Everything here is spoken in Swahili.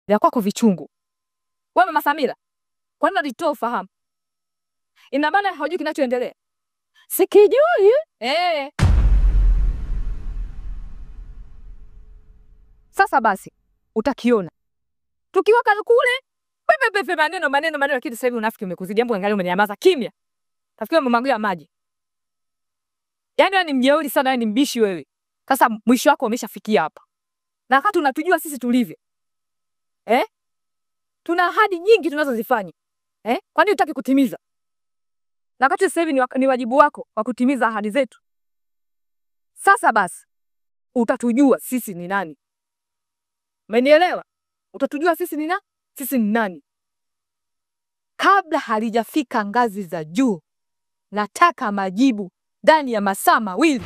vya kwako vichungu. Wewe Mama Samira, kwa nini unatoa ufahamu? Ina maana hujui kinachoendelea? Sikijui. Sasa basi utakiona. Tukiwaka kule pepe maneno lakini sasa hivi unafiki umekuzidi. Jambo angalia umenyamaza kimya. Tafikiria umemwagia maji. Yaani wewe ni mjeuri sana, wewe ni mbishi wewe. Sasa mwisho wako umeshafikia hapa. Na wakati unatujua sisi tulivyo. Tuna ahadi nyingi tunazozifanya. Kwa nini hutaki kutimiza? Na wakati sasa hivi ni wajibu wako wa kutimiza ahadi zetu. Sasa basi utatujua sisi ni nani. Umenielewa? Utatujua sisi ni nani? Sisi ni nani? Kabla halijafika ngazi za juu, nataka majibu ndani ya masaa mawili.